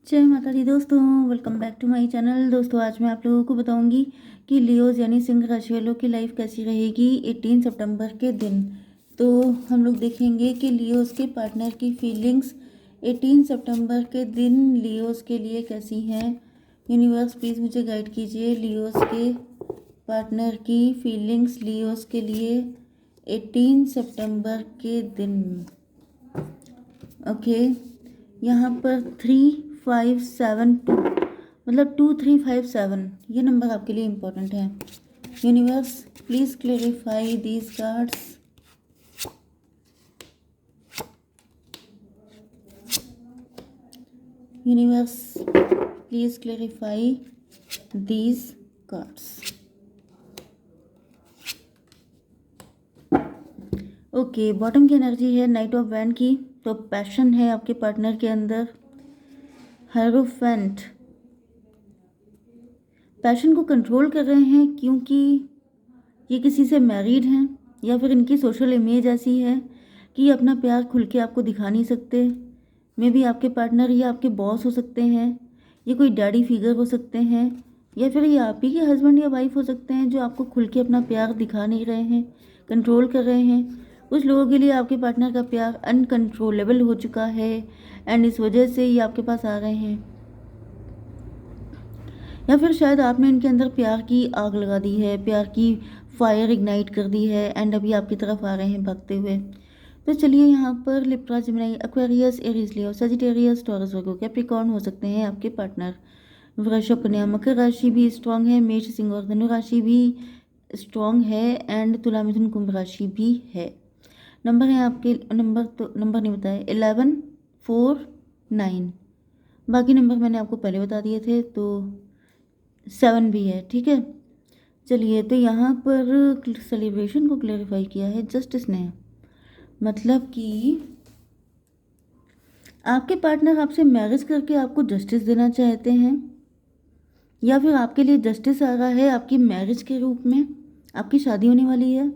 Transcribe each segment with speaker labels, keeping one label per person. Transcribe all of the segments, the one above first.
Speaker 1: जय माता दी दोस्तों, welcome back to my channel. दोस्तों आज मैं आप लोगों को बताऊंगी कि लियोज यानी सिंह राशि वालों की लाइफ कैसी रहेगी 18 सितंबर के दिन। तो हम लोग देखेंगे कि लियोज के पार्टनर की फीलिंग्स 18 सितंबर के दिन लियोज के लिए कैसी हैं। यूनिवर्स प्लीज़ मुझे गाइड कीजिए लियोज के पार्टनर की फीलिंग्स लियोज के लिए 18 सितंबर के दिन। ओके, यहाँ पर 3572 मतलब 2357 ये नंबर आपके लिए इम्पोर्टेंट है। Universe please clarify these cards. Universe please clarify these cards. Okay, bottom की एनर्जी है नाइट ऑफ वैंड की, तो पैशन है आपके पार्टनर के अंदर। हेरोफेंट पैशन को कंट्रोल कर रहे हैं क्योंकि ये किसी से मैरिड हैं या फिर इनकी सोशल इमेज ऐसी है कि ये अपना प्यार खुल के आपको दिखा नहीं सकते। मे बी आपके पार्टनर या आपके बॉस हो सकते हैं, ये कोई डैडी फिगर हो सकते हैं, या फिर ये आप ही के हस्बैंड या वाइफ हो सकते हैं जो आपको खुल के अपना प्यार दिखा नहीं रहे हैं, कंट्रोल कर रहे हैं। कुछ लोगों के लिए आपके पार्टनर का प्यार अनकंट्रोलेबल हो चुका है एंड इस वजह से ये आपके पास आ रहे हैं, या फिर शायद आपने इनके अंदर प्यार की आग लगा दी है, प्यार की फायर इग्नाइट कर दी है एंड अभी आपकी तरफ आ रहे हैं भागते हुए। तो चलिए यहाँ पर लिब्रा, जेमिनी, एक्वेरियस, एरीज, लियो, सजिटेरियस, टॉरस, वर्गो, कैप्रिकॉर्न हो सकते हैं आपके पार्टनर। वृषभ, कन्या, मकर राशि भी स्ट्रांग है, मेष, सिंह और धनु राशि भी स्ट्रांग है एंड तुला, मिथुन, कुंभ राशि भी है। नंबर है आपके, नंबर नहीं बताए, 11, 4, 9। बाकी नंबर मैंने आपको पहले बता दिए थे, तो 7 भी है, ठीक है। चलिए, तो यहाँ पर सेलिब्रेशन को क्लेरिफाई किया है जस्टिस ने, मतलब कि आपके पार्टनर आपसे मैरिज करके आपको जस्टिस देना चाहते हैं, या फिर आपके लिए जस्टिस आ रहा है आपकी मैरिज के रूप में। आपकी शादी होने वाली है,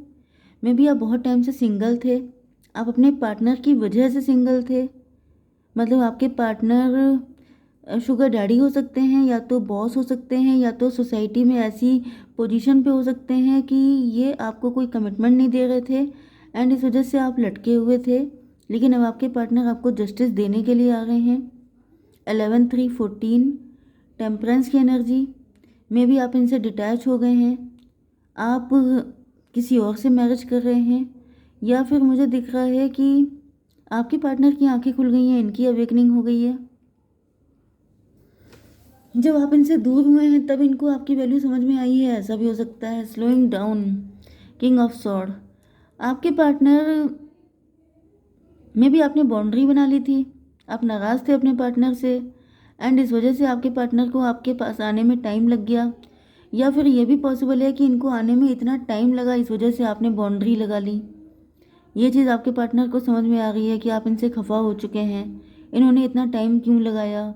Speaker 1: मे बी आप बहुत टाइम से सिंगल थे, आप अपने पार्टनर की वजह से सिंगल थे। मतलब आपके पार्टनर शुगर डैडी हो सकते हैं, या तो बॉस हो सकते हैं, या तो सोसाइटी में ऐसी पोजीशन पे हो सकते हैं कि ये आपको कोई कमिटमेंट नहीं दे रहे थे एंड इस वजह से आप लटके हुए थे। लेकिन अब आपके पार्टनर आपको जस्टिस देने के लिए आ रहे हैं। 11, 3, 14 टेम्परेंस की एनर्जी में भी आप इनसे डिटैच हो गए हैं, आप किसी और से मैरिज कर रहे हैं, या फिर मुझे दिख रहा है कि आपके पार्टनर की आंखें खुल गई हैं, इनकी अवेकनिंग हो गई है। जब आप इनसे दूर हुए हैं तब इनको आपकी वैल्यू समझ में आई है, ऐसा भी हो सकता है। Slowing down, king of sword, आपके पार्टनर में भी आपने बाउंड्री बना ली थी, आप नाराज़ थे अपने पार्टनर से एंड इस वजह से आपके पार्टनर को आपके पास आने में टाइम लग गया, या फिर ये भी पॉसिबल है कि इनको आने में इतना टाइम लगा इस वजह से आपने बाउंड्री लगा ली। ये चीज़ आपके पार्टनर को समझ में आ रही है कि आप इनसे खफा हो चुके हैं, इन्होंने इतना टाइम क्यों लगाया।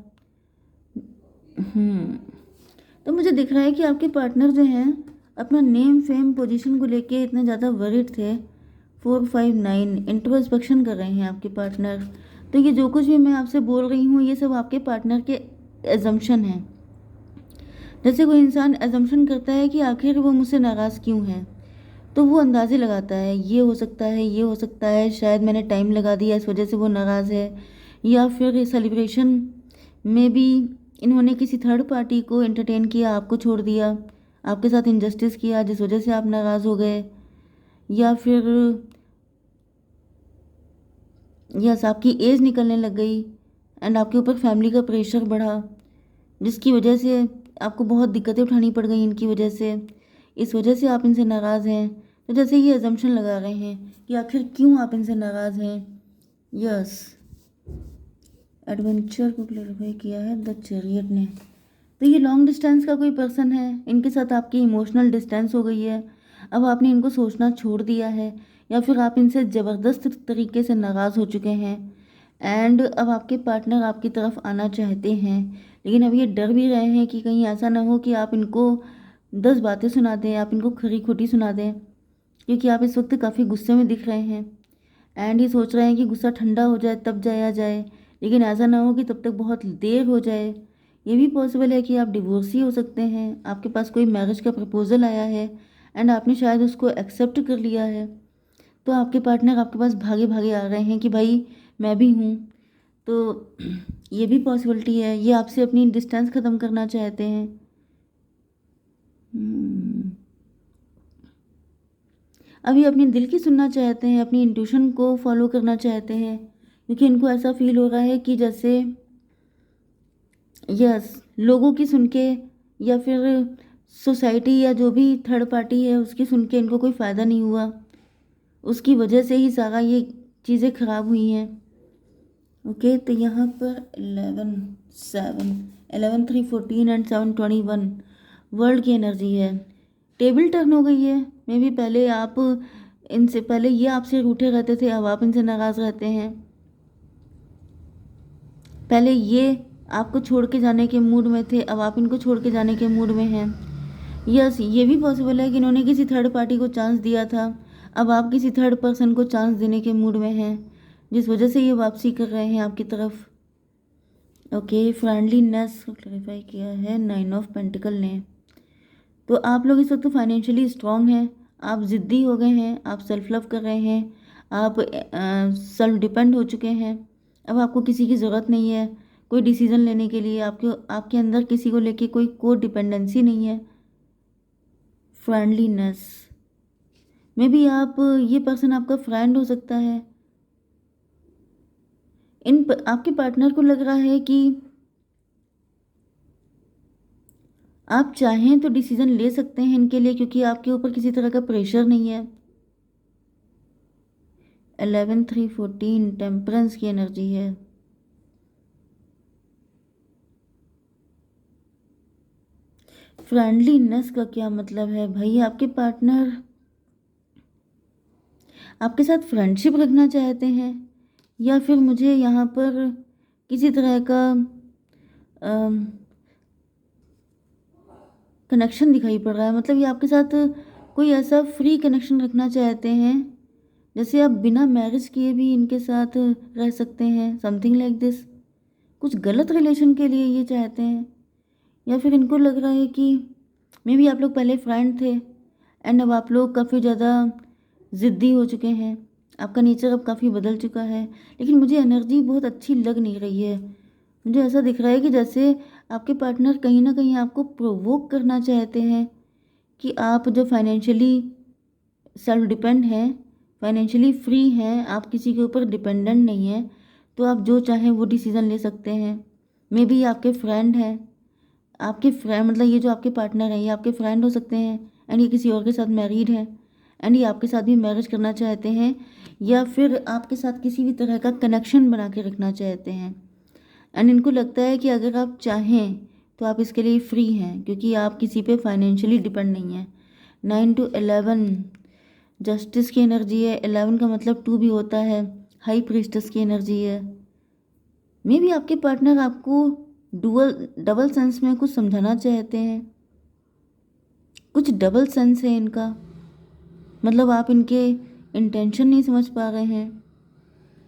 Speaker 1: तो मुझे दिख रहा है कि आपके पार्टनर जो हैं अपना नेम फेम पोजीशन को लेके इतने ज़्यादा वरिड थे। 4, 5, 9 इंट्रोस्पेक्शन कर रहे हैं आपके पार्टनर। तो ये जो कुछ भी मैं आपसे बोल रही हूँ ये सब आपके पार्टनर के एजम्पशन हैं। जैसे कोई इंसान एजम्पशन करता है कि आखिर वो मुझसे नाराज़ क्यों है, तो वो अंदाज़े लगाता है, ये हो सकता है, ये हो सकता है, शायद मैंने टाइम लगा दिया इस वजह से वो नाराज़ है, या फिर सेलिब्रेशन में भी इन्होंने किसी थर्ड पार्टी को एंटरटेन किया, आपको छोड़ दिया, आपके साथ इनजस्टिस किया जिस वजह से आप नाराज़ हो गए, या फिर यस आपकी एज निकलने लग गई एंड आपके ऊपर फैमिली का प्रेशर बढ़ा जिसकी वजह से आपको बहुत दिक्कतें उठानी पड़ गई इनकी वजह से, इस वजह से आप इनसे नाराज़ हैं। तो जैसे ये अजम्पशन लगा रहे हैं कि आखिर क्यों आप इनसे नाराज़ हैं। यस, एडवेंचर को क्लैरिफाई किया है द चैरियट ने। तो ये लॉन्ग डिस्टेंस का कोई पर्सन है, इनके साथ आपकी इमोशनल डिस्टेंस हो गई है, अब आपने इनको सोचना छोड़ दिया है, या फिर आप इनसे ज़बरदस्त तरीके से नाराज़ हो चुके हैं एंड अब आपके पार्टनर आपकी तरफ आना चाहते हैं, लेकिन अब ये डर भी रहे हैं कि कहीं ऐसा ना हो कि आप इनको 10 बातें सुना दें, आप इनको खरी खोटी सुना दें, क्योंकि आप इस वक्त काफ़ी गुस्से में दिख रहे हैं एंड ये सोच रहे हैं कि गुस्सा ठंडा हो जाए तब जाया जाए, लेकिन ऐसा ना हो कि तब तक बहुत देर हो जाए। ये भी पॉसिबल है कि आप डिवोर्सी हो सकते हैं, आपके पास कोई मैरिज का प्रपोज़ल आया है एंड आपने शायद उसको एक्सेप्ट कर लिया है। तो आपके पार्टनर आपके पास भागे भागे आ रहे हैं कि भाई मैं भी हूँ। तो ये भी पॉसिबिलिटी है, ये आपसे अपनी डिस्टेंस ख़त्म करना चाहते हैं। अभी अपने दिल की सुनना चाहते हैं, अपनी इंट्यूशन को फॉलो करना चाहते हैं, क्योंकि इनको ऐसा फील हो रहा है कि जैसे यस लोगों की सुन के या फिर सोसाइटी या जो भी थर्ड पार्टी है उसकी सुन के इनको कोई फ़ायदा नहीं हुआ, उसकी वजह से ही सारा ये चीज़ें ख़राब हुई हैं। ओके, तो यहाँ पर 11 7 11 3 14 एंड 7 21 वर्ल्ड की एनर्जी है। टेबल टर्न हो गई है। मे बी पहले आप इनसे पहले ये आपसे रूठे रहते थे, अब आप इनसे नाराज़ रहते हैं। पहले ये आपको छोड़ के जाने के मूड में थे, अब आप इनको छोड़ के जाने के मूड में हैं। यस, ये भी पॉसिबल है कि इन्होंने किसी थर्ड पार्टी को चांस दिया था, अब आप किसी थर्ड पर्सन को चांस देने के मूड में हैं, जिस वजह से ये वापसी कर रहे हैं आपकी तरफ। ओके, फ्रेंडलीनेस को क्लैरिफाई किया है 9 ऑफ पेंटिकल ने। तो आप लोग इस वक्त फाइनेंशियली स्ट्रांग हैं, आप ज़िद्दी हो गए हैं, आप सेल्फ लव कर रहे हैं, आप सेल्फ डिपेंड हो चुके हैं। अब आपको किसी की ज़रूरत नहीं है कोई डिसीज़न लेने के लिए, आपके अंदर किसी को लेके कोई को डिपेंडेंसी नहीं है। फ्रेंडलीनेस में भी आप ये पर्सन आपका फ्रेंड हो सकता है। आपके पार्टनर को लग रहा है कि आप चाहें तो डिसीज़न ले सकते हैं इनके लिए, क्योंकि आपके ऊपर किसी तरह का प्रेशर नहीं है। 11 3 14 टेम्परेंस की एनर्जी है। फ्रेंडलीनेस का क्या मतलब है भाई? आपके पार्टनर आपके साथ फ्रेंडशिप रखना चाहते हैं, या फिर मुझे यहाँ पर किसी तरह का कनेक्शन दिखाई पड़ रहा है। मतलब ये आपके साथ कोई ऐसा फ्री कनेक्शन रखना चाहते हैं, जैसे आप बिना मैरिज किए भी इनके साथ रह सकते हैं, समथिंग लाइक दिस। कुछ गलत रिलेशन के लिए ये चाहते हैं, या फिर इनको लग रहा है कि मे बी आप लोग पहले फ्रेंड थे एंड अब आप लोग काफ़ी ज़्यादा ज़िद्दी हो चुके हैं, आपका नेचर अब काफ़ी बदल चुका है। लेकिन मुझे एनर्जी बहुत अच्छी लग नहीं रही है। मुझे ऐसा दिख रहा है कि जैसे आपके पार्टनर कहीं ना कहीं आपको प्रोवोक करना चाहते हैं कि आप जो फाइनेंशियली सेल्फ डिपेंड हैं, फाइनेंशियली फ्री हैं, आप किसी के ऊपर डिपेंडेंट नहीं हैं, तो आप जो चाहें वो डिसीज़न ले सकते हैं। मे बी आपके फ्रेंड हैं, आपके फ्रेंड मतलब ये जो आपके पार्टनर हैं ये आपके फ्रेंड हो सकते हैं, एंड ये किसी और के साथ मैरिड हैं, एंड ये आपके साथ भी मैरिज करना चाहते हैं, या फिर आपके साथ किसी भी तरह का कनेक्शन बना के रखना चाहते हैं। एंड इनको लगता है कि अगर आप चाहें तो आप इसके लिए फ्री हैं, क्योंकि आप किसी पे फाइनेंशियली डिपेंड नहीं हैं। 9 to 11 जस्टिस की एनर्जी है। 11 का मतलब 2 भी होता है, हाई प्रीस्टेस की एनर्जी है। मे बी आपके पार्टनर आपको डबल सेंस में कुछ समझाना चाहते हैं, कुछ डबल सेंस है इनका, मतलब आप इनके इंटेंशन नहीं समझ पा रहे हैं।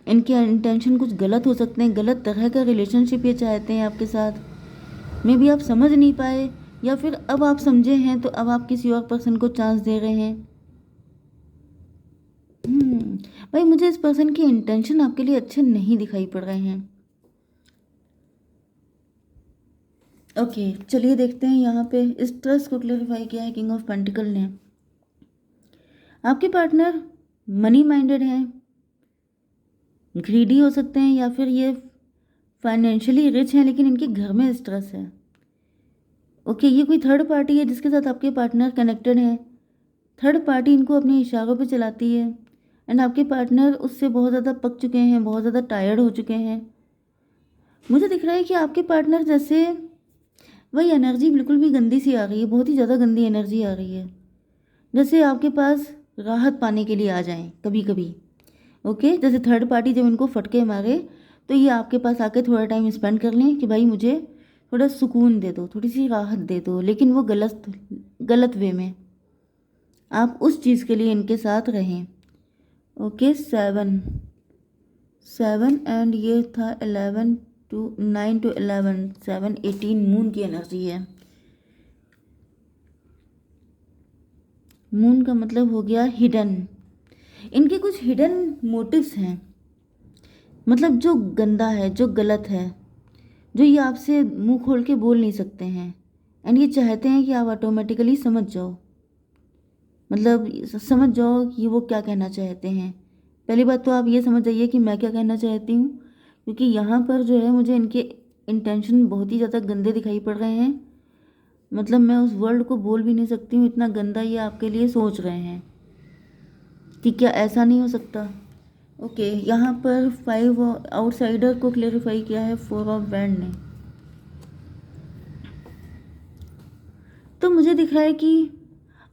Speaker 1: इनके इंटेंशन कुछ गलत हो सकते हैं, गलत तरह का रिलेशनशिप ये चाहते हैं आपके साथ। मे बी आप समझ नहीं पाए, या फिर अब आप समझे हैं तो अब आप किसी और पर्सन को चांस दे रहे हैं। भाई मुझे इस पर्सन की इंटेंशन आपके लिए अच्छे नहीं दिखाई पड़ रहे हैं। ओके, चलिए देखते हैं यहाँ पे इस ट्रस्ट को क्लैरिफाई किया है किंग ऑफ पेंटिकल ने। आपके पार्टनर मनी माइंडेड हैं, ग्रीडी हो सकते हैं, या फिर ये फाइनेंशियली रिच हैं लेकिन इनके घर में स्ट्रेस है। ओके, ये कोई थर्ड पार्टी है जिसके साथ आपके पार्टनर कनेक्टेड हैं। थर्ड पार्टी इनको अपने इशारों पे चलाती है, एंड आपके पार्टनर उससे बहुत ज़्यादा पक चुके हैं, बहुत ज़्यादा टायर्ड हो चुके हैं। मुझे दिख रहा है कि आपके पार्टनर जैसे वही एनर्जी बिल्कुल भी गंदी सी आ रही है, बहुत ही ज़्यादा गंदी एनर्जी आ रही है, जैसे आपके पास राहत पाने के लिए आ जाएं कभी कभी। ओके, जैसे थर्ड पार्टी जब इनको फटके मारे तो ये आपके पास आके थोड़ा टाइम स्पेंड कर लें कि भाई मुझे थोड़ा सुकून दे दो, थोड़ी सी राहत दे दो, लेकिन वो गलत वे में। आप उस चीज़ के लिए इनके साथ रहें। ओके, 7 7 एंड ये था 11 टू 9 टू 11, 7 18 मून की एनर्जी है। मून का मतलब हो गया हिडन। इनके कुछ हिडन मोटिव्स हैं, मतलब जो गंदा है, जो गलत है, जो ये आपसे मुंह खोल के बोल नहीं सकते हैं। एंड ये चाहते हैं कि आप ऑटोमेटिकली समझ जाओ, मतलब समझ जाओ कि वो क्या कहना चाहते हैं। पहली बात तो आप ये समझ जाइए कि मैं क्या कहना चाहती हूँ, क्योंकि यहाँ पर जो है मुझे इनके इंटेंशन बहुत ही ज़्यादा गंदे दिखाई पड़ रहे हैं। मतलब मैं उस वर्ड को बोल भी नहीं सकती हूँ, इतना गंदा ये आपके लिए सोच रहे हैं कि क्या ऐसा नहीं हो सकता। ओके, यहाँ पर 5 आउटसाइडर को क्लेरिफाई किया है 4 ऑफ बैंड ने। तो मुझे दिख रहा है कि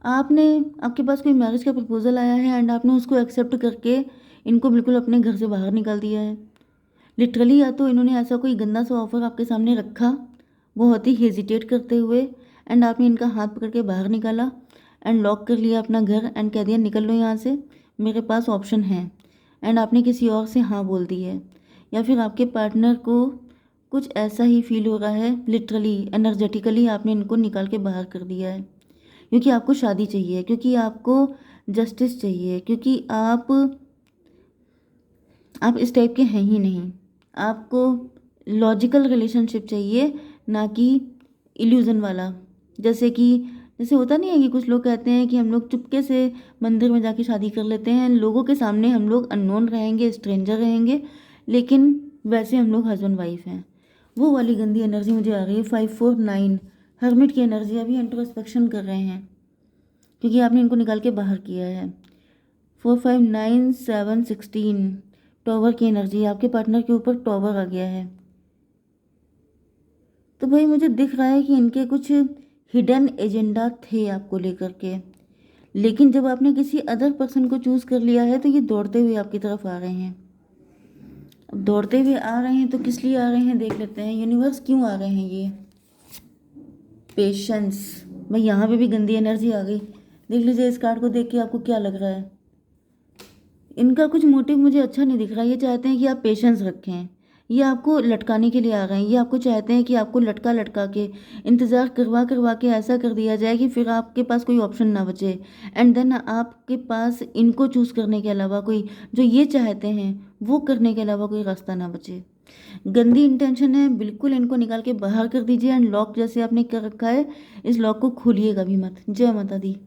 Speaker 1: आपके पास कोई मैरिज का प्रपोजल आया है एंड आपने उसको एक्सेप्ट करके इनको बिल्कुल अपने घर से बाहर निकाल दिया है। लिटरली या तो इन्होंने ऐसा कोई गंदा सा ऑफर आपके सामने रखा बहुत ही हेजिटेट करते हुए, एंड आपने इनका हाथ पकड़ के बाहर निकाला एंड लॉक कर लिया अपना घर एंड कह दिया निकल लो यहाँ से, मेरे पास ऑप्शन है। एंड आपने किसी और से हाँ बोल दी है, या फिर आपके पार्टनर को कुछ ऐसा ही फील हो रहा है, लिटरली एनर्जेटिकली आपने इनको निकाल के बाहर कर दिया है, क्योंकि आपको शादी चाहिए, क्योंकि आपको जस्टिस चाहिए, क्योंकि आप इस टाइप के हैं ही नहीं। आपको लॉजिकल रिलेशनशिप चाहिए, ना कि इल्यूज़न वाला। जैसे होता नहीं है कि कुछ लोग कहते हैं कि हम लोग चुपके से मंदिर में जाके शादी कर लेते हैं, लोगों के सामने हम लोग अननोन रहेंगे, स्ट्रेंजर रहेंगे, लेकिन वैसे हम लोग हस्बैंड वाइफ हैं। वो वाली गंदी एनर्जी मुझे आ रही है। 5 4 9 हर्मिट की एनर्जी। अभी इंट्रोस्पेक्शन कर रहे हैं क्योंकि आपने इनको निकाल के बाहर किया है। 4 5 9 7 16 टॉवर की एनर्जी। आपके पार्टनर के ऊपर टॉवर आ गया है। तो भाई मुझे दिख रहा है कि इनके कुछ हिडन एजेंडा थे आपको लेकर के, लेकिन जब आपने किसी अदर पर्सन को चूज़ कर लिया है तो ये दौड़ते हुए आपकी तरफ आ रहे हैं। अब दौड़ते हुए आ रहे हैं तो किस लिए आ रहे हैं देख लेते हैं। यूनिवर्स क्यों आ रहे हैं ये। पेशेंस। भाई यहाँ पे भी गंदी एनर्जी आ गई। देख लीजिए इस कार्ड को देख के आपको क्या लग रहा है। इनका कुछ मोटिव मुझे अच्छा नहीं दिख रहा। ये चाहते हैं कि आप पेशेंस रखें। ये आपको लटकाने के लिए आ रहे हैं। ये आपको चाहते हैं कि आपको लटका लटका के इंतज़ार करवा करवा के ऐसा कर दिया जाए कि फिर आपके पास कोई ऑप्शन ना बचे, एंड देन आपके पास इनको चूज़ करने के अलावा कोई, जो ये चाहते हैं वो करने के अलावा कोई रास्ता ना बचे। गंदी इंटेंशन है, बिल्कुल इनको निकाल के बाहर कर दीजिए एंड लॉक जैसे आपने कर रखा है इस लॉक को खोलिएगा भी मत। जय माता दी।